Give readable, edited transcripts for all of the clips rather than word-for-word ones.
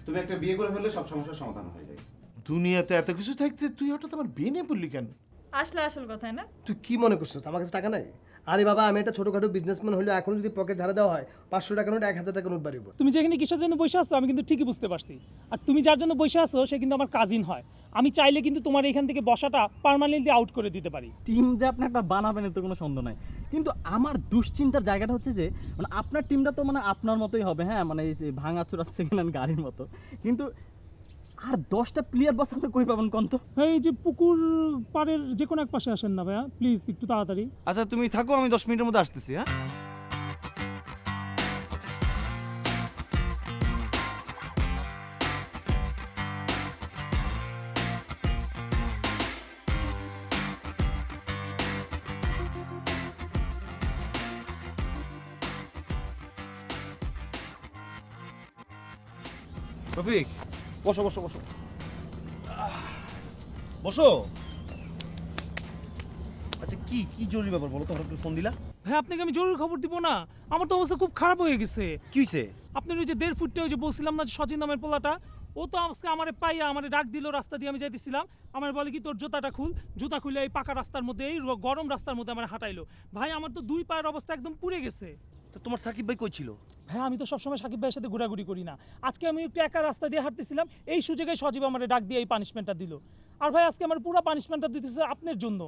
তুমি একটা বিয়ে করে ফেললে সব সমস্যার সমাধান হয়ে যায়। দুনিয়াতে এত কিছু থাকতে তুই হঠাৎ আমার বিয়ে নিয়ে পড়লি কেন? আসলে আসল কথাই না। তুই কি মনে করছিস আমার কাছে টাকা নাই? আরে বাবা, আমি একটা ছোটখাটো বিজনেসম্যান হলে এখন যদি পকেট ঝাড়া দেওয়া হয় 500 টাকা নোট 1000 টাকা নোট বাড়িব। তুমি যেখানে কিসের জন্য বসে আছো আমি কিন্তু ঠিকই বুঝতে পারছি। আর তুমি যার জন্য বসে আছো সে কিন্তু আমার কাজিন হয়। আমি চাইলে কিন্তু তোমার এখান থেকে বসাটা পার্মানেন্টলি আউট করে দিতে পারি। টিম যে আপনি একটা বানাবেন এতে কোনো সন্দেহ নাই, কিন্তু আমার দুশ্চিন্তার জায়গাটা হচ্ছে যে মানে আপনার টিমটা তো মানে আপনার মতোই হবে, হ্যাঁ মানে এই যে ভাঙাচোরা সেকেন্ড হ্যান্ড গাড়ির মতো, কিন্তু আর 10টা প্লেয়ার বস আপনি কই পাবেন কোন তো? এই যে পুকুর পাড়ের যে কোনো এক পাশে আসেন না ভাইয়া, প্লিজ একটু তাড়াতাড়ি। আচ্ছা তুমি থাকো, আমি 10 মিনিটের মধ্যে আসতেছি। হ্যাঁ রফিক, বসো বসো বসো বসো। আচ্ছা কি কি জরুরি ব্যাপার বলো তো, হঠাৎ করে ফোন দিলা? ভাই আপনাকে আমি জরুরি খবর দিব না, আমার তো অবস্থা খুব খারাপ হয়ে গেছে। কি হইছে? আপনার ওই যে 1.5 ফুটটা ওই যে বলছিলাম না সচিন নামের পোলাটা, ও তো আজকে আমারে পাইয়া আমারে ডাক দিল, রাস্তা দিয়ে আমি যাইতেছিলাম, আমার বলে কি তোর জুতাটা খুল। জুতা খুলে এই পাকা রাস্তার মধ্যে, এই গরম রাস্তার মধ্যে আমার হাঁটাইলো। ভাই আমার তো 2 পায়ের অবস্থা একদম পুড়ে গেছে। তো তোমার সাকিব ভাই কই ছিল? হ্যাঁ আমি তো সবসময় সাকিব ভাইয়ের সাথে ঘোরাঘুরি করি না, আজকে আমি একটু একা রাস্তা দিয়ে হাঁটতেছিলাম, এই সুযোগে সজীব আমারে ডাক দিয়ে এই পানিশমেন্টটা দিল। আর ভাই আজকে আমার পুরো পানিশমেন্টটা দিতেছে আপনার জন্য।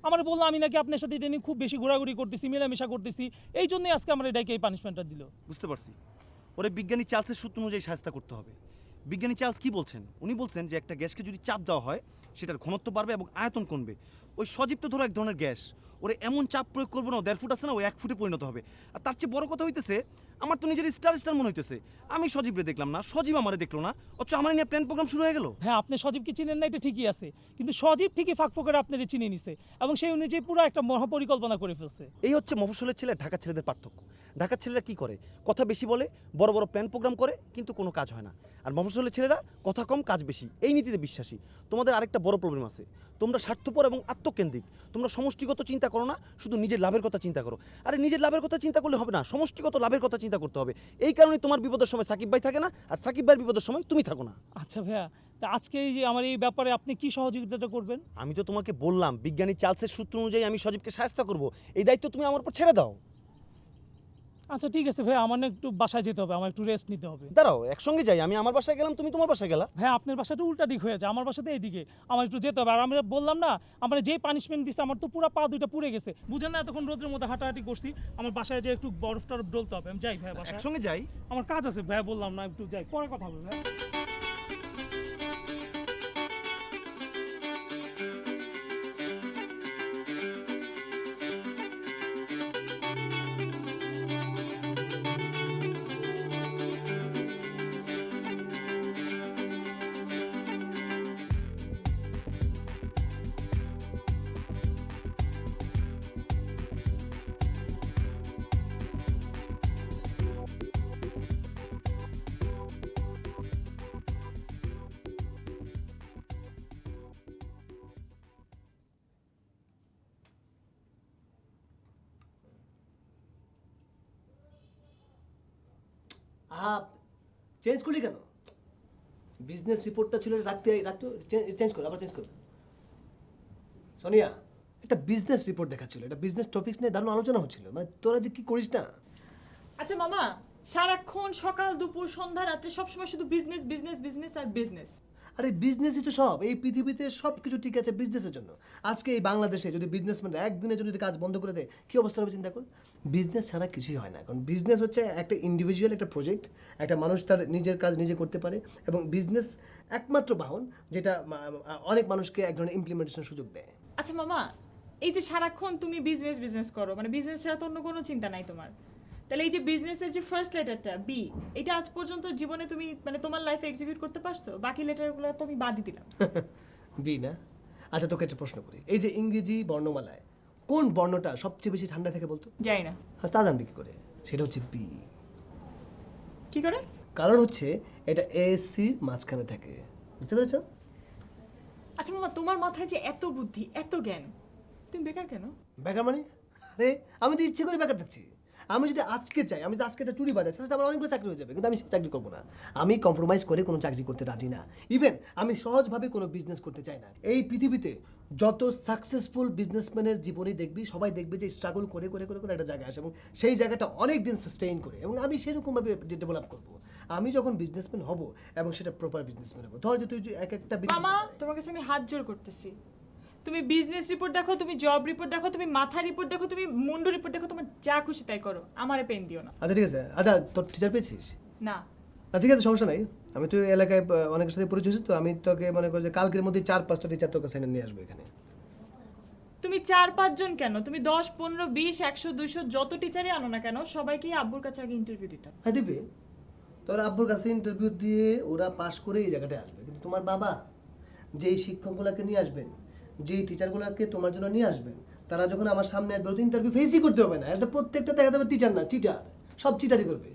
আমার বললো আমি নাকি আপনার সাথে এটা নিয়ে খুব বেশি ঘোরাঘুরি করতেছি, মেলামেশা করতেছি, এই জন্যই আজকে আমার এটাকে এই পানিশমেন্টটা দিল। বুঝতে পারছি, ওরে বিজ্ঞানী চার্লসের সূত্র অনুযায়ী শাস্তা করতে হবে। বিজ্ঞানী চার্লস কি বলছেন? উনি বলছেন যে একটা গ্যাসকে যদি চাপ দেওয়া হয় সেটার ঘনত্ব বাড়বে এবং আয়তন কমবে। ওই সজীব তো ধরো এক ধরনের গ্যাস, ওরে এমন চাপ প্রয়োগ করবো না, 1.5 ফুট আছে না, ও 1 ফুটে পরিণত হবে। আর তার চেয়ে বড় কথা হইতেছে, আমার তো নিজের স্টার মনে হইতেছে। আমি সজীবরে দেখলাম না, সজীব আমারে দেখলো না, অথচ আমার নিয়ে প্ল্যান প্রোগ্রাম শুরু হয়ে গেল। হ্যাঁ আপনি সজীবকে চিনেন না এটা ঠিকই আছে, কিন্তু সজীব ঠিকই ফাঁক ফোকরে আপনার চিনে নিছে এবং সেই অনুযায়ী পুরো একটা মহাপরিকল্পনা করে ফেলছে। এই হচ্ছে মফস্বলের ছেলে ঢাকার ছেলেদের পার্থক্য। ঢাকার ছেলেরা কি করে? কথা বেশি বলে, বড় বড় প্ল্যান প্রোগ্রাম করে, কিন্তু কোনো কাজ হয় না। আর মফস্বলের ছেলেরা কথা কম কাজ বেশি, এই নীতিতে বিশ্বাসী। তোমাদের আরেকটা বড় প্রবলেম আছে, তোমরা স্বার্থপর এবং আত্মকেন্দ্রিক। তোমরা সমষ্টিগত চিন্তা করো না, শুধু নিজের লাভের কথা চিন্তা করো। আরে নিজের লাভের কথা চিন্তা করলে হবে না, সমষ্টিগত লাভের কথা চিন্তা করতে হবে। এই কারণে তোমার বিপদের সময় সাকিব ভাই থাকে না, আর সাকিব ভাইয়ের বিপদের সময় তুমি থাকো না। আচ্ছা ভাইয়া, তা আজকে এই যে আমার এই ব্যাপারে আপনি কি সহযোগিতাটা করবেন? আমি তো তোমাকে বললাম বিজ্ঞানী চার্লসের সূত্র অনুযায়ী আমি সজীবকে শায়েস্তা করব, এই দায়িত্ব তুমি আমার উপর ছেড়ে দাও। আচ্ছা ঠিক আছে ভাইয়া, আমার না একটু বাসায় যেতে হবে, আমার একটু রেস্ট নিতে হবে। দাঁড়াও, একসঙ্গে যাই, আমি আমার বাসায় গেলাম, তুমি তোমার বাসায় গেলা। ভাই আপনার বাসাটা উল্টা দিক হয়ে যায়, আমার বাসাতে এইদিকে, আমার একটু যেতে হবে। আর আমরা বললাম না, আমার যে পানিশমেন্ট দিচ্ছে আমার তো পুরো পা দুইটা পুড়ে গেছে, বুঝেন না, এতক্ষণ রোদের মধ্যে হাঁটাহাঁটি করছি, আমার বাসায় যে একটু বরফ টরফ ডলতে হবে। আমি যাই ভাই বাসায়, একসঙ্গে যাই। আমার কাজ আছে ভাই, বললাম না একটু যাই, পরে কথা হবে ভাই। আহা, চেঞ্জ করলি কেন? বিজনেস রিপোর্টটা ছিল রাখতে রাখতে চেঞ্জ কর, আবার চেঞ্জ কর। সোনিয়া, একটা বিজনেস রিপোর্ট দেখাচ্ছিল, এটা বিজনেস টপিকস নিয়ে দারুণ আলোচনা হচ্ছিল, মানে তোরা যে কি করিস না। আচ্ছা মামা, সারাক্ষণ সকাল দুপুর সন্ধ্যা রাত্রে সবসময় শুধু বিজনেস বিজনেস বিজনেস আর বিজনেস। আরে বিজনেসই তো সব, এই পৃথিবীতে সব কিছু ঠিক আছে বিজনেসের জন্য। আজকে এই বাংলাদেশে যদি বিজনেসম্যান একদিনের জন্য যদি কাজ বন্ধ করে দেয় কী অবস্থা হবে চিন্তা করুন। বিজনেস ছাড়া কিছুই হয় না, কারণ বিজনেস হচ্ছে একটা ইন্ডিভিজুয়াল একটা প্রজেক্ট, একটা মানুষ তার নিজের কাজ নিজে করতে পারে, এবং বিজনেস একমাত্র বাহন যেটা অনেক মানুষকে এক ধরনের ইমপ্লিমেন্টেশনের সুযোগ দেয়। আচ্ছা মামা, এই যে সারাক্ষণ তুমি বিজনেস বিজনেস করো, মানে বিজনেস ছাড়া তো অন্য কোনো চিন্তা নাই তোমার, তাহলে এই যে বিজনেসের যে ফার্স্ট লেটারটা বি, এটা আজ পর্যন্ত জীবনে তুমি মানে তোমার লাইফে এক্সিকিউট করতে পারছো? বাকি লেটারগুলো তো আমি বাদই দিলাম। বি না? আচ্ছা তোকে একটা প্রশ্ন করি, এই যে ইংরেজি বর্ণমালায় কোন বর্ণটা সবচেয়ে বেশি ঠান্ডা থাকে বলতো? যাই না। হ্যাঁ, তা জানবি কি করে? সেটা হচ্ছে বি। কি করে? কারণ হচ্ছে এটা এসির মাঝখানে থাকে, বুঝতে পেরেছ? আচ্ছা মামা, তোমার মাথায় যে এত বুদ্ধি এত জ্ঞান, তুমি বেকার কেন? বেকার মানে? আরে আমি তো ইচ্ছে করে বেকার থাকছি। আমি যদি আজকে চাই, আমি যদি আজকে একটা চুরি বাজাই, তাহলে আমার অনেকগুলো চাকরি হয়ে যাবে, কিন্তু আমি সেই চাকরি করবো না। আমি কম্প্রোমাইজ করে কোনো চাকরি করতে রাজি না। ইভেন আমি সহজভাবে কোনো বিজনেস করতে চাই না। এই পৃথিবীতে যত সাকসেসফুল বিজনেসম্যানের জীবনী দেখবি, সবাই দেখবে যে স্ট্রাগল করে করে করে করে একটা জায়গায় আসে এবং সেই জায়গাটা অনেক দিন সাস্টেইন করে, এবং আমি সেরকমভাবে ডেভেলপ করবো। আমি যখন বিজনেসম্যান হব এবং সেটা প্রপার বিজনেসম্যান হবো। ধর যে তুই যে এক একটা মামা তোমার কাছে আমি হাত জোড় করতেছি, তুমি বিজনেস রিপোর্ট দেখো, তুমি জব রিপোর্ট দেখো, তুমি মাথা রিপোর্ট দেখো, তুমি মুন্ডু রিপোর্ট দেখো, তোমার যা খুশি তাই করো, আমারে পেন দিও না। আচ্ছা ঠিক আছে, আচ্ছা তোর টিচার পেয়েছিস? না না ঠিক আছে, সমস্যা নাই। আমি তো এই এলাকায় অনেকের সাথে পরিচয় হয়েছি, তো আমি তোকে মনে করি যে কালকের মধ্যে 4-5টা টিচার তোকে সাইনে নিয়ে আসবো এখানে। তুমি 4-5 জন কেন, তুমি 10, 15, 20, 100, 200 যত টিচারই আনো না কেন, সবাইকে আব্বুর কাছে আগে ইন্টারভিউ দিতে হবে। হ্যাঁ দিবে, তোর আব্বুর কাছে ইন্টারভিউ দিয়ে ওরা পাশ করে এই জায়গাটায় আসবে, কিন্তু তোমার বাবা যেই শিক্ষকগুলোকে নিয়ে আসবেন, যেই টিচারগুলোকে তোমার জন্য নিয়ে আসবেন, তারা যখন আমার সামনে আসবে তো ইন্টারভিউ ফেসই করতে হবে না। এটা প্রত্যেকটা দেখা যাবে টিচার না, চিটার, সব চিটারই করবে।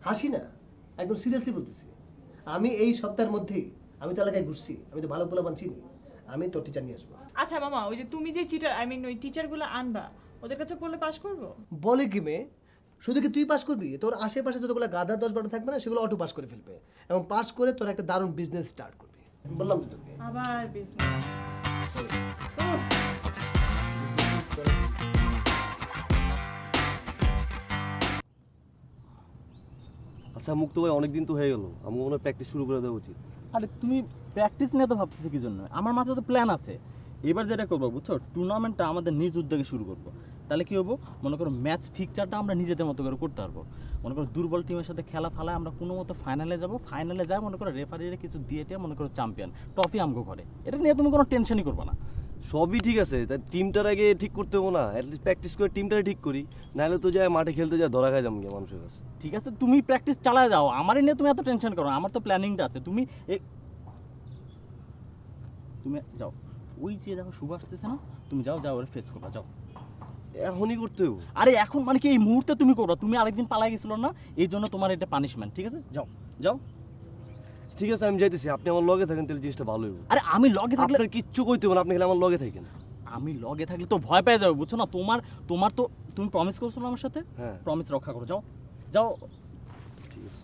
হাসি না, একদম সিরিয়াসলি বলতেছি। আমি এই সপ্তাহের মধ্যেই, আমি তো এলাকায় ঘুরছি, আমি তো ভালো পোলাপান চিনি, আমি তোর টিচার নিয়ে আসবো। আচ্ছা মামা, ওই যে তুমি যে চিটার, আই মিন ওই টিচারগুলো আনবা, ওদের কাছে পড়লে পাস করবো? বলে কি মেয়ে, শুধু কি তুই পাস করবি, তোর আশেপাশে যতগুলো গাদা 10-12 থাকবে না, সেগুলো অটো পাস করে ফেলবে এবং পাস করে তোর একটা দারুণ বিজনেস স্টার্ট করবি। বললাম তো তোকে। আবার বিজনেস। আচ্ছা মুক্ত ভাই, অনেকদিন তো হয়ে গেল, আমার মনে হয় প্র্যাকটিস শুরু করে দেওয়া উচিত। আরে তুমি প্র্যাকটিস নিয়ে তো ভাবতেছো কি জন্য? আমার মাথায় তো প্ল্যান আছে। এবার যেটা করবো বুঝছো, টুর্নামেন্টটা আমাদের নিজ উদ্যোগে শুরু করবো। তাহলে কি হবো, মনে করো ম্যাচ ফিকচারটা আমরা নিজেদের মতো করে করতে পারবো। মনে করো দুর্বল টিমের সাথে খেলা ফালায় আমরা কোনো মতো ফাইনালে যাবো, ফাইনালে যাই মনে করো রেফারিরে কিছু দিয়ে টিয়ে মনে করো চ্যাম্পিয়ন, ট্রফি আমগো ঘরে। এটা নিয়ে তুমি কোনো টেনশনই করবে না। সবই ঠিক আছে, তাই টিমটার আগে ঠিক করতে হবো না? অ্যাটলিস্ট প্র্যাকটিস করে টিমটারে ঠিক করি, নাহলে তো যায় মাঠে খেলতে যায় ধরা খায় যাবো গিয়ে মানুষের কাছে। ঠিক আছে, তুমি প্র্যাকটিস চালায় যাও, আমার নিয়ে তুমি এত টেনশন করো। আমার তো প্ল্যানিংটা আছে। তুমি তুমি যাও, ওই যে দেখো শুভ আসতেছে না, তুমি যাও যাও ওরা ফেস করবা, যাও। এখনই করতে হবো? আরে এখন মানে কি এই মুহূর্তে তুমি করো, তুমি আরেকদিন পালাই গেছিলো না, এই জন্য তোমার এটা পানিশমেন্ট। ঠিক আছে, যাও যাও। ঠিক আছে আমি যাইতেছি, আপনি আমার লগে থাকেন, তাহলে জিনিসটা ভালো হইব। আরে আমি লগে থাকলে, আপনার কিচ্ছু কইতে হবে না, আপনি খালি আমার লগে থাকেন। আমি লগে থাকলে তো ভয় পেয়ে যাবে, বুঝছো না? তোমার তোমার তো তুমি প্রমিস করছো না আমার সাথে, হ্যাঁ। প্রমিস রক্ষা করো, যাও যাও। ঠিক আছে।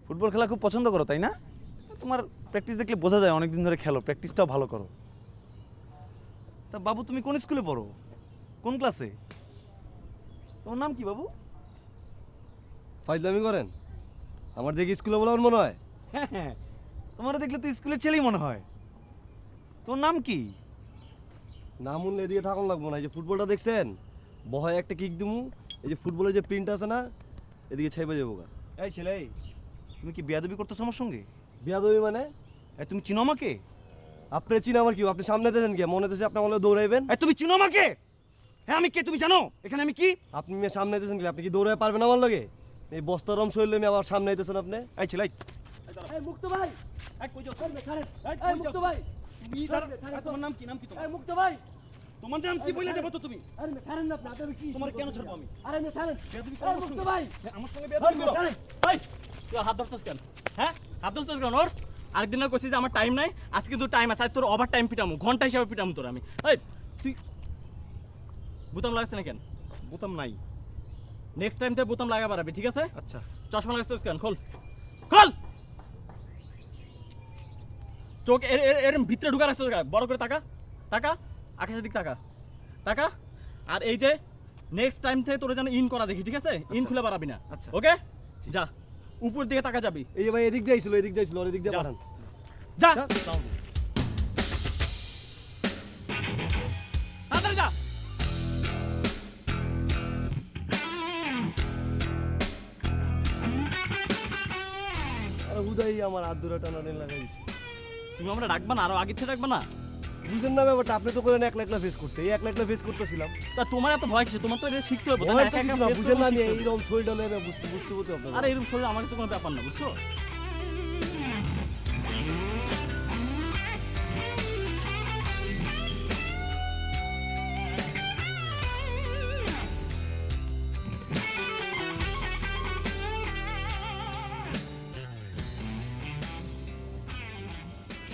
ফুটবল খেলা খুব পছন্দ করো তাই না? তোমার প্র্যাকটিস দেখলে বোঝা যায় অনেক দিন ধরে খেলো, প্র্যাকটিসটাও ভালো করো। তা বাবু তুমি কোন স্কুলে পড়ো, কোন ক্লাসে? তোমার নাম কি বাবু? ফাইজলামি করেন? আমার দেখি স্কুলে বলে আমার মনে হয়। হ্যাঁ হ্যাঁ, তোমার দেখলে তো স্কুলের ছেলেই মনে হয়। তোমার নাম কি? নাম উনলে এদিকে থাকুন লাগবো না। এই যে ফুটবলটা দেখছেন, বহায় একটা কিক দিমু, এই যে ফুটবলের যে প্রিন্ট আছে না, এদিকে ছাইবা যাবো গা। এই ছেলে, তুমি কি বেয়াদবি করতেছো আমার সঙ্গে? বিয়াদবি মানে? এই তুমি চিনো আমাকে? আপনি চিনা আমার কি? আপনি সামনে দিয়েছেন কি? মনে হচ্ছে আপনি আমার লগে দৌড়াইবেন। এই তুমি চিনো আমাকে? হ্যাঁ আমি কে তুমি জানো? এখানে আমি কি? আপনি মেয়ে সামনে দিয়েছেন কি? আপনি কি দৌড়াই পারবেন আমার লগে? এই বস্তারম শরীরে মেয়ে আমার সামনে দিতেছেন আপনি। এই ছেলে, এই মুক্ত ভাই, এই কই যাও? এই মুক্ত ভাই, তুমি দাঁড়া, তোমার নাম কি? নাম কি তোমার? এই মুক্ত ভাই, তোমার নাম কি বলে যাবো তো তুমি? আরে ছাড়েন না আপনি, আপনি কি? তোমার কেন ছাড়বো আমি? আরে ছাড়েন। বেয়াদবি এই মুক্ত ভাই, আমার সঙ্গে বেয়াদবি করো? এই তুই হাত ধরছিস কেন? হ্যাঁ, হাত ধরছিস কেন? ওর আরেকদিন না কইছিস যে আমার টাইম নাই, আজকে কিন্তু টাইম আছে। আজ তোর ওভার টাইম পিটামু, ঘন্টা হিসাবে পিটামু তোর আমি। এই তুই বুতাম লাগাস না কেন? বোতাম নাই। নেক্সট টাইম থেকে বুতাম লাগা পারবি, ঠিক আছে? আচ্ছা চশমা লাগাচ্ছিস কেন? খোল খোল। চোখ এর এর এর ভিতরে ঢুকা রাখছিস কেন? বড় করে তাকা, তাকা আকাশের দিক তাকা, তাকা। আর এই যে নেক্সট টাইম থেকে তোর যেন ইন করা দেখি, ঠিক আছে? ইন খুলে বাড়াবি না। আচ্ছা। ওকে, যা উপর দিকে তাকা যাবি। এই যে ভাই এদিক দিয়ে আইছিল, এদিক দিয়ে আইছিল, ওর এদিক দিয়ে যা। পাঠান। যা যা। তাড়াতাড়ি যা। আরে হুদাই আমার হাত ধরে টানাটানি লাগাই দিছে। তুমি আমরা ডাকবা না, আরো আগে থেকে ডাকবা না? বুঝেন না ব্যাপারটা, আপনি তো করেন একলা একলা ফেস করতে, এই একলা একলা ফেস করতেছিলাম। তা তোমার এত ভয় কিসে? তোমার তো এটা শিখতে হবে, তাই না? ভয় তো একা একা কিছু না, face বুঝেন না, করে আমি শিখতে হবে। এইরকম শরীর ডলে বুঝতে বুঝতে হবে। আরে এরকম শরীর আমার কাছে কোনো ব্যাপার না, বুঝছো?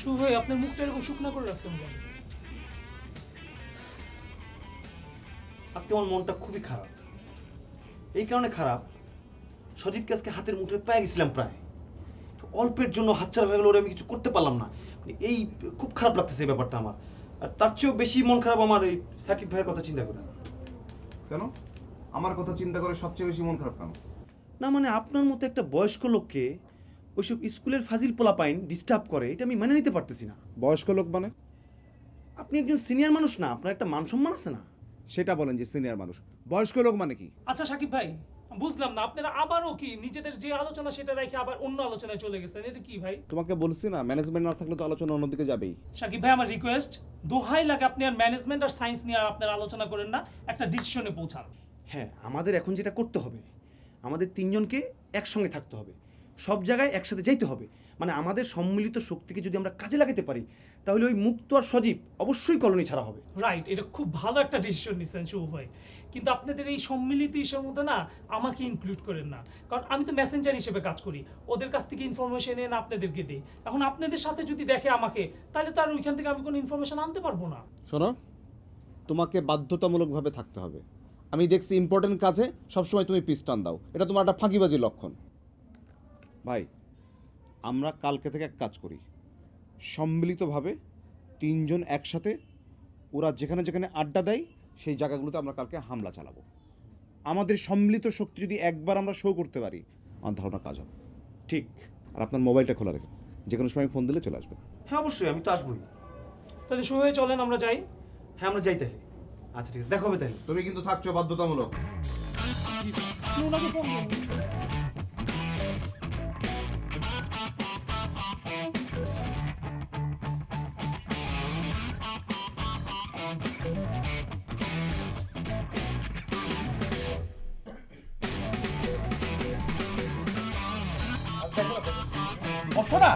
শুভ ভাই আপনার মুখটা এরকম শুকনা করে রাখছেন কেন? আজকে আমার মনটা খুবই খারাপ। এই কারণে খারাপ, সজীবকে আজকে হাতের মুঠোয় পেয়ে গেছিলাম প্রায়, তো অল্পের জন্য হাতছাড়া হয়ে গেল, ওরে আমি কিছু করতে পারলাম না। এই খুব খারাপ লাগতেছে এই ব্যাপারটা আমার। আর তার চেয়েও বেশি মন খারাপ আমার এই সাকিব ভাইয়ের কথা চিন্তা করে। কেন আমার কথা চিন্তা করে সবচেয়ে বেশি মন খারাপ কেন? না মানে আপনার মতো একটা বয়স্ক লোককে ওইসব স্কুলের ফাজিল পোলাপাইন ডিস্টার্ব করে, এটা আমি মেনে নিতে পারতেছি না। বয়স্ক লোক মানে? আপনি একজন সিনিয়র মানুষ না, আপনার একটা মান সম্মান আছে না? সেটা বলেন যে সিনিয়র মানুষ, বয়স্ক লোক মানে কি? আচ্ছা সাকিব ভাই, বুঝলাম না আপনারা আবারও কি নিজেদের যে আলোচনা সেটা রেখে আবার অন্য আলোচনায় চলে গেছেন, এটা কি ভাই? তোমাকে বলছি না, ম্যানেজমেন্ট না থাকলে তো আলোচনা অন্যদিকে যাবেই। সাকিব ভাই আমার রিকোয়েস্ট, দোহাই লাগে আপনি আর ম্যানেজমেন্ট আর সায়েন্স নিয়ে আর আপনার আলোচনা করেন না, একটা ডিসিশনে পৌঁছান। হ্যাঁ, আমাদের এখন যেটা করতে হবে, আমাদের তিনজনকে একসঙ্গে থাকতে হবে, সব জায়গায় একসাথে যাইতে হবে। মানে আমাদের সম্মিলিত শক্তিকে যদি আমরা কাজে লাগাতে পারি, তাহলে ওই মুক্ত আর সজীব অবশ্যই কলোনি ছাড়া হবে। রাইট, এটা খুব ভালো একটা ডিসিশন নিচ্ছেন শুভ ভাই, কিন্তু আপনাদের এই সম্মিলিত ইস্যুর মধ্যে না আমাকে ইনক্লুড করেন না, কারণ আমি তো মেসেঞ্জার হিসেবে কাজ করি, ওদের কাছ থেকে ইনফরমেশন এনে আপনাদেরকে দিই। এখন আপনাদের সাথে যদি দেখে আমাকে, তাহলে তো আর ওইখান থেকে আমি কোনো ইনফরমেশন আনতে পারবো না। শোনো, তোমাকে বাধ্যতামূলকভাবে থাকতে হবে। আমি দেখছি ইম্পর্টেন্ট কাজে সবসময় তুমি পিস্টান দাও, এটা তোমার একটা ফাঁকিবাজির লক্ষণ। ভাই, আমরা কালকে থেকে এক কাজ করি, সম্মিলিতভাবে তিনজন একসাথে ওরা যেখানে যেখানে আড্ডা দেয় সেই জায়গাগুলোতে আমরা কালকে হামলা চালাবো। আমাদের সম্মিলিত শক্তি যদি একবার আমরা শো করতে পারি, আমার ধারণা কাজ হবে। ঠিক। আর আপনার মোবাইলটা খোলা রেখে যে কোনো সময় ফোন দিলে চলে আসবে। হ্যাঁ অবশ্যই, আমি তো আসবোই। তাহলে শুভ ভাই চলেন আমরা যাই। হ্যাঁ আমরা যাই তাহলে। আচ্ছা ঠিক আছে, দেখা হবে তাহলে। তুমি কিন্তু থাকছো বাধ্যতামূলক। আপনি ওনাকে ফোন করুন। অসরা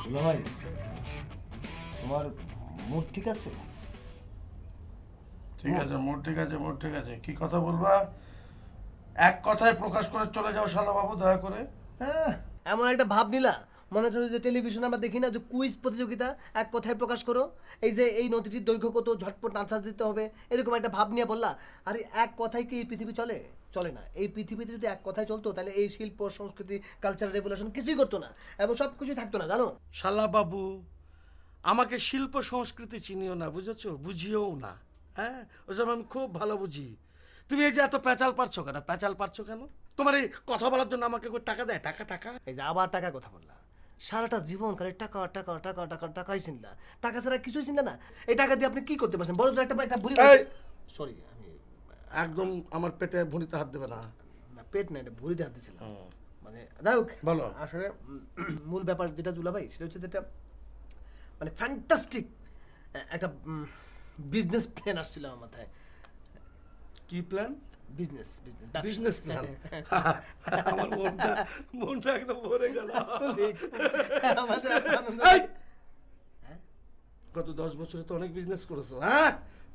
দুলা ভাই, তোমার মুড ঠিক আছে? ঠিক আছে, মোট ঠিক আছে, মোট ঠিক আছে। কি কথা বলবা? এক কথায় প্রকাশ করে চলে যাও শালা বাবু, দয়া করে। হ্যাঁ, এমন একটা ভাব নিলা মনে হচ্ছে যে টেলিভিশনে আমরা দেখি না যে কুইজ প্রতিযোগিতা, এক কথায় প্রকাশ করো, এই যে এই নদীটির দৈর্ঘ্য কত, ঝটপট আনসার দিতে হবে, এরকম একটা ভাব নিয়ে বললা। আরে এক কথায় কি এই পৃথিবী চলে? চলে না। এই পৃথিবীতে যদি এক কথায় চলতো তাহলে এই শিল্প, সংস্কৃতি, কালচার রেভলিউশন কিছুই করতো না, এবং সব কিছুই থাকতো না, জানো? শালা বাবু, আমাকে শিল্প সংস্কৃতি চিনিও না, বুঝেছো? বুঝিও না। হ্যাঁ, ওসব আমি খুব ভালো বুঝি। তুমি এই যে এত প্যাচাল পারছো কেন? প্যাচাল পারছো কেন? তোমার এই কথা বলার জন্য আমাকে কেউ টাকা দেয়? টাকা টাকা এই যে আবার টাকার কথা বললা, সারাটা জীবন খালি টাকা টাকা টাকা টাকা টাকাই চিনলা, টাকা ছাড়া কিছুই চিনলা না। এই টাকা দিয়ে আপনি কি করতে পারছেন? বড় একটা একটা ভুড়ি, এই! সরি, আমি একদম আমার পেটে ভুঁড়িতে হাত দেবে না। না, পেট না, এটা ভুড়িতে হাত দিয়েছিলাম। মানে যাই বলো। আসলে মূল ব্যাপার যেটা দুলা ভাই, সেটা হচ্ছে যেটা মানে ফ্যান্টাস্টিক একটা বিজনেস প্ল্যান আসছিল আমার মাথায়। কি plan? Business business business plan. আমার মনটা একদম ভরে গেল। এই! গত 10 বছরে তো অনেক বিজনেস করেছো, হ্যাঁ?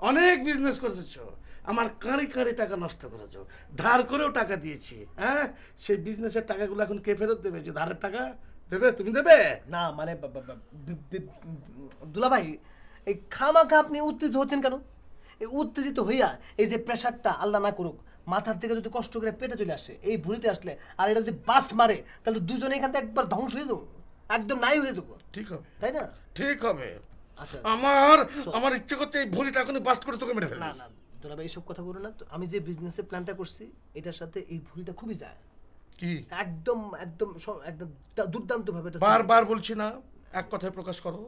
অনেক বিজনেস করেছো। আমার কাঁড়ি কাঁড়ি টাকা নষ্ট করেছো, ধার করেও টাকা দিয়েছি, হ্যাঁ? সেই বিজনেসের টাকাগুলো এখন কে ফেরত দেবে? যে ধারের টাকা দেবে, তুমি দেবে না? মানে দুলা ভাই, এই খামাখা আপনি উত্তেজিত হচ্ছেন কেন? এই উত্তেজিত হইয়া এই যে প্রেশারটা আল্লাহ না করুক মাথার থেকে যদি কষ্ট করে পেটে চলে আসে, এই ভুঁড়িতে আসলে, আর এটা যদি বাস্ট মারে, তাহলে তো দুজনে এখান থেকে একবার ধ্বংস হয়ে যাবো, একদম নাই হয়ে যাবো, ঠিক হবে, তাই না? ঠিক হবে। আচ্ছা, আমার ইচ্ছে করছে এই ভুঁড়িটা এখনই বাস্ট করে তোকে মেরে ফেলি। না না দুলা ভাই, এইসব কথা বলো না তো। আমি যে বিজনেসের প্ল্যানটা করছি এটার সাথে এই ভুঁড়িটা খুবই যায়, কি? একদম একদম একদম দুর্দান্ত ভাবে এটা। বারবার বলছি না, এক কথায় প্রকাশ করো।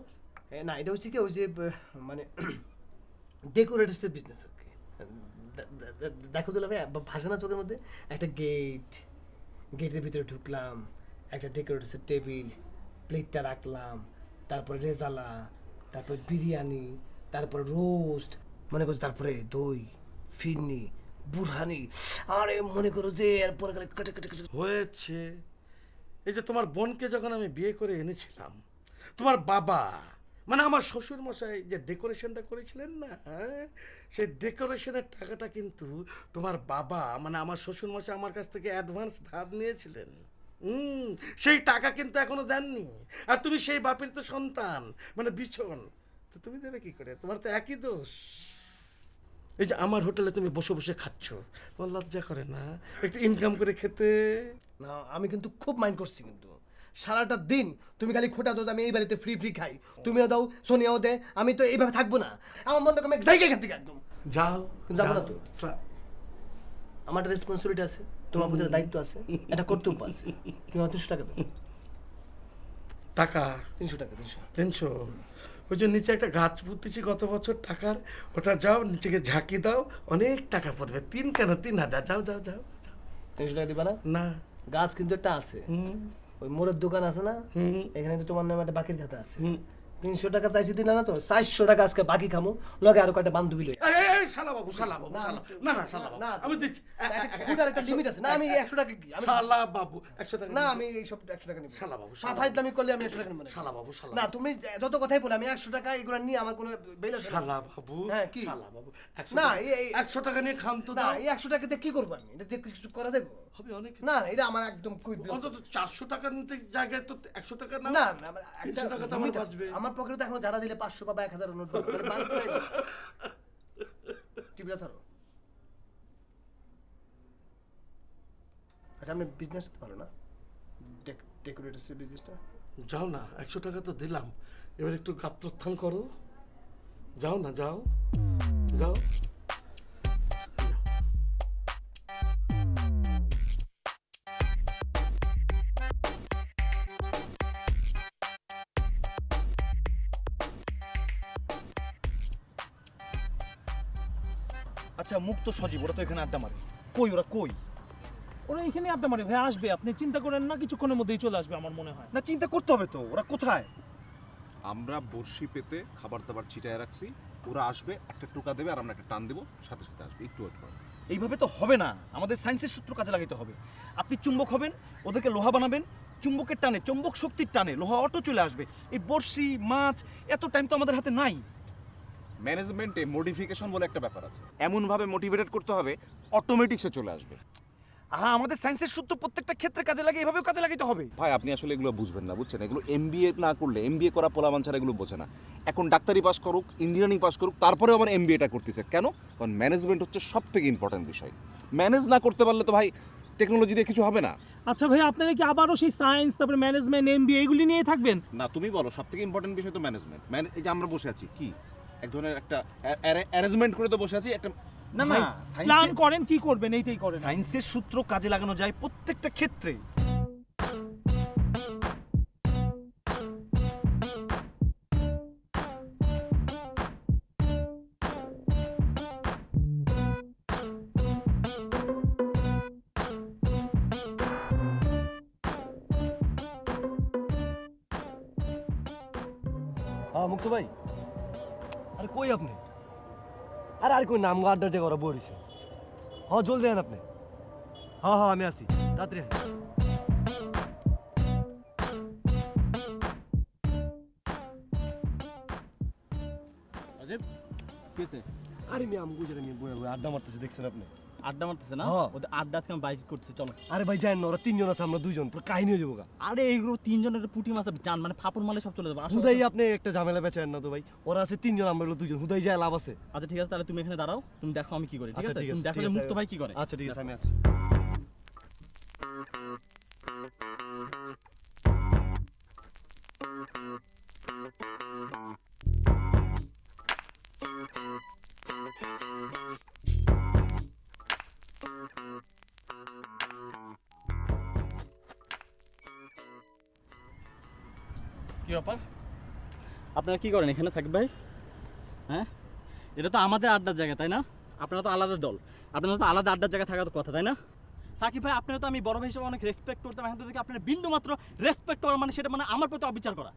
না, এটা হচ্ছে কি, ওই যে মানে ডেকোরেটসের বিজনেস আর কি। দেখো দুলা ভাই, ভাষা না চোখের মধ্যে একটা গেট, গেটের ভিতরে ঢুকলাম, একটা ডেকোরেটসের টেবিল, প্লেটটা রাখলাম, তারপরে রেজালা, তারপরে বিরিয়ানি, তারপরে রোস্ট, মনে করছো তারপরে দই, ফিরনি, বুরহানি, আরে মনে করো যে এরপরে কেটে কেটে কেটে হয়েছে। এই যে তোমার বোনকে যখন আমি বিয়ে করে এনেছিলাম, তোমার বাবা মানে আমার শ্বশুর মশাই যে ডেকোরেশনটা করেছিলেন না, হ্যাঁ, সেই ডেকোরেশনের টাকাটা কিন্তু তোমার বাবা মানে আমার শ্বশুর মশাই আমার কাছ থেকে অ্যাডভান্স ধার নিয়েছিলেন। সেই টাকা কিন্তু এখনো দেননি। আর তুমি সেই বাপের তো সন্তান, মানে বিছন, তো তুমি দেবে কি করে? তোমার তো একই দোষ। এই যে আমার হোটেলে তুমি বসে বসে খাচ্ছ, তোমার লজ্জা করে না একটু ইনকাম করে খেতে? না, আমি কিন্তু খুব মাইন্ড করছি, কিন্তু সারাটা দিন তুমি খালি খোটা দো যে আমি এই বাড়িতে ফ্রি ফ্রি খাই, তুমিও দাও, সোনিয়াও দে, আমি তো এইভাবে থাকবো না। আমার মনে করি জায়গা এখান থেকে একদম যাও, যাবো না যাও। তো। আমার একটা রেসপন্সিবিলিটি আছে, তোমার প্রতি একটা দায়িত্ব আছে, একটা কর্তব্য আছে। তুমি আমার 300 টাকা দাও। টাকা 300 টাকা, 300। 300? ওই যে নিচে একটা গাছ পুঁতেছি গত বছর টাকার, ওটা যাও নিচে গিয়ে ঝাঁকি দাও, অনেক টাকা পড়বে। 3 কেন 3000, যাও যাও যাও যাও। 300 টাকা দিবা না? না। গাছ কিন্তু একটা আছে, হুম, ওই মোড়ের দোকান আছে না, হুম, এখানে তো তোমার নামে একটা বাকির খাতা আছে। হুম। 300 টাকা চাইছি দিনা না তো, 400 টাকা আজকে বাকি খামু, লগে আরো কয়টা বান্ধবী লই। এই শালা বাবু, শালা বাবু, শালা, না না শালা বাবু, না, আমি দিচ্ছি। ফুটার একটা লিমিট আছে না, আমি 100 টাকা কি আমি শালা বাবু 100 টাকা না, নিবো। আমি এই সব 100 টাকা নিব। শালা বাবু, শালা ফাইজলামি করলে আমি 100 টাকা নিব না। শালা বাবু, শালা না, তুমি যত কথাই বলে আমি 100 টাকা এগুলো নিয়ে আমার কোনো বেল আছে না। শালা বাবু, হ্যাঁ, কি? শালা বাবু, 100 না, টাকা- এই 100 টাকা নিয়ে খান তো না, দাও। এই 100 টাকাতে কি করব আমি? এটা যে কিছু করা দেব? হবে অনেক। না, না, এটা আমার একদম খুবই বিরক্ত। অন্তত 400 টাকা নিতে জায়গায় তো 100 টাকা না। না, না, আমার একটা 300 টাকা তো আমার limit আছে। বাঁচবে। আমার পকেটে তো এখন যারা দিলে 500 বা 1000 নোট পাবো, তাহলে বাদ করে দেবো। টিভিটা ছাড়ো। আচ্ছা, আপনি বিজনেস ভালো না, ডেকোরেটরসের বিজনেসটা? যাও না, 100 টাকা তো দিলাম, এবার একটু গাত্রোত্থান করো। যাও না, যাও যাও। আচ্ছা মুক্ত সজীব ওরা তো এখানে আড্ডা মারে, কই ওরা কই? ওরা এখানে আড্ডা মারে ভাই, আসবে, আপনি চিন্তা করেন না, কিছুক্ষণের মধ্যেই চলে আসবে আমার মনে হয়। না চিন্তা করতে হবে তো, ওরা কোথায়? আমরা বড়শি পেতে খাবার দাবার ছিটায় রাখছি, ওরা আসবে, একটা টোকা দেবে আর আমরা একটা টান দেবো, সাথে সাথে আসবে, একটু ওয়েট করো। এইভাবে তো হবে না, আমাদের সায়েন্সের সূত্র কাজে লাগাতে হবে। আপনি চুম্বক হবেন, ওদেরকে লোহা বানাবেন, চুম্বকের টানে, চুম্বক শক্তির টানে লোহা অটো চলে আসবে। এই বড়শি মাছ এত টাইম তো আমাদের হাতে নাই। ম্যানেজমেন্টে মডিফিকেশন বলে একটা ব্যাপার আছে, এমনভাবে মোটিভেটেড করতে হবে অটোমেটিক সে চলে আসবে। হ্যাঁ, আমাদের সায়েন্সের সূত্র প্রত্যেকটা ক্ষেত্রে কাজে লাগে, এভাবেও কাজে লাগাতে হবে। ভাই আপনি আসলে এগুলো বুঝবেন না, বুঝছেন? এগুলো এমবিএ না করলে, এমবিএ করা পোলামান ছাড়া এগুলো বোঝে না। এখন ডাক্তারি পাস করুক, ইঞ্জিনিয়ারিং পাস করুক, তারপরে আবার এমবিএটা করতেছে কেন? কারণ ম্যানেজমেন্ট হচ্ছে সব থেকে ইম্পর্টেন্ট বিষয়। ম্যানেজ না করতে পারলে তো ভাই টেকনোলজি দিয়ে কিছু হবে না। আচ্ছা ভাই, আপনারা কি আবারও সেই সায়েন্স, তারপরে ম্যানেজমেন্ট, এমবিএ এগুলি নিয়ে থাকবেন? না তুমি বলো, সব থেকে ইম্পর্টেন্ট বিষয় তো ম্যানেজমেন্ট। এই যে আমরা বসে আছি, কি এক ধরনের একটা অ্যারেঞ্জমেন্ট করে তো বসে আছি, একটা না না, প্ল্যান করেন কি করবেন, এইটাই করেন। সায়েন্সের সূত্র কাজে লাগানো যায় প্রত্যেকটা ক্ষেত্রে। হ্যাঁ মুক্ত ভাই, আরে কই আপনি? আরে আর কই নাম আড্ডার জায়গা ওরা বলিছে। হ্যাঁ জলদি আন আপনি। হ্যাঁ হ্যাঁ আমি আসি, তাড়াতাড়ি আন। অজীব কি হয়েছে? আরে আমি আমগো যারা নিয়ে বয়ে বয়ে আড্ডা মারতেছে, দেখছেন আপনি? আড্ডা মারতেছে না? হ্যাঁ। ওদের আড্ডা আজকে আমি বাইক করতেছি, চলো। আরে ভাই জানেন না, ওরা 3 জন আছে, আমরা 2 জন, পুরো কাহিনী হয়ে যাবো গা। আরে এইগুলো 3 জনের পুটি মাছ জান, মানে ফাপড় মালে সব চলে যাবে। আসো, হুদাই আসো। আপনি একটা ঝামেলা বেচায়েন না তো ভাই, ওরা আছে 3 জন, আমরা হলো 2 জন, হুদাই যায় লাভ আছে। আচ্ছা ঠিক আছে, তাহলে তুমি এখানে দাঁড়াও, তুমি দেখো আমি কি করি, ঠিক আচ্ছা, আছে? ঠিক তুমি আছে, দেখো ঠিক যে আছে। মুক্ত ভাই কি করে। আচ্ছা ঠিক আছে, আমি আসি। কি ব্যাপার? আপনারা কি করেন এখানে সাকিব ভাই? হ্যাঁ, এটা তো আমাদের আড্ডার জায়গা, তাই না? আপনারা তো আলাদা দল, আপনারা তো আলাদা আড্ডার জায়গা থাকার কথা, তাই না? সাকিব ভাই আপনার তো আমি বড় ভাই হিসেবে অনেক রেসপেক্ট করতাম, এখন থেকে আপনার বিন্দু মাত্র রেসপেক্ট করা মানে সেটা মানে আমার প্রতি অবিচার করা।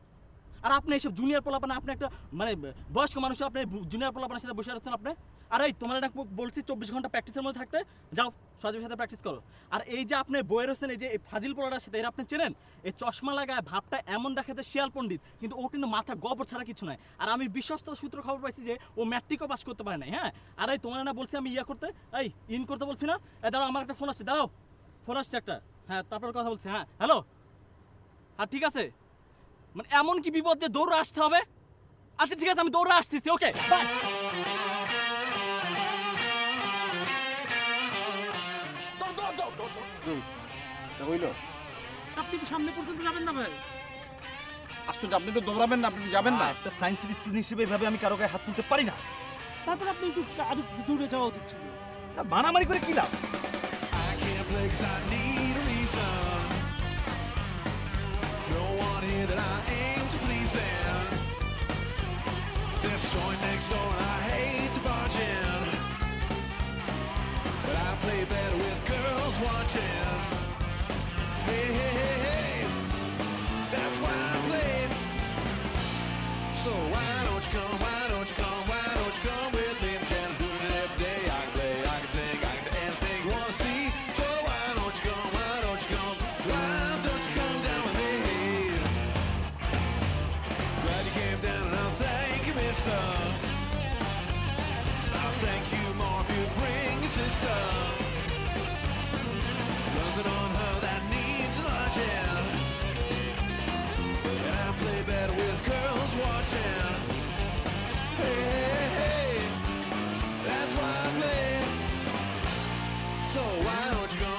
আর আপনি এইসব জুনিয়র পোলাপানা, আপনি একটা মানে বয়স্ক মানুষ, আপনি জুনিয়র পোলাপানের সাথে বসে আছেন আপনি। আর এই তোমার একটা বলছি 24 ঘন্টা প্র্যাকটিসের মধ্যে থাকতে, যাও সজীবের সাথে প্র্যাকটিস করো। আর এই যে আপনি বইয়ের হোসেন, এই যে এই ফাজিল পোলাটার সাথে, এরা আপনি চেনেন? এই চশমা লাগায় ভাবটা এমন দেখাতে শিয়াল পণ্ডিত, কিন্তু ও কিন্তু মাথা গবর ছাড়া কিছু নাই। আর আমি বিশ্বস্ত সূত্র খবর পাইছি যে ও ম্যাট্রিকও পাস করতে পারে নাই। হ্যাঁ, আর এই তোমার না বলছি আমি ইয়া করতে, এই ইন করতে বলছি না? দাঁড়াও, আমার একটা ফোন আসছে, দাঁড়াও, ফোন আসছে একটা। হ্যাঁ, তারপর কথা বলছি। হ্যাঁ, হ্যালো, হ্যাঁ ঠিক আছে। মানে এমন কি বিপদ যে দৌড়ে আসতে হবে? আচ্ছা ঠিক আছে, আমি দৌড়ে আসতেছি, ওকে বাই। হইল আপনি তো সামনে পর্যন্ত যাবেন না ভাই? আশ্চর্য, আপনি তো দৌড়াবেন না, আপনি যাবেন না? একটা সায়েন্সের স্টুডেন্ট হিসেবে এভাবে আমি কারো গায়ে হাত তুলতে পারি না। তারপর আপনি একটু আরো দূরে যাওয়া উচিত ছিল। না, মারামারি করে কি লাভ? So why don't you come, why don't you come, why don't you come with me? I'm trying to do it every day. I can play, I can sing, I can do anything you wanna see. So why don't you come, why don't you come, why don't you come down with me? Glad you came down and I thank you, mister. I thank you more if you bring your sister. Nothing on her that needs watching. And I play better with girls watching. Hey, hey, hey, that's why I play. So why don't you go?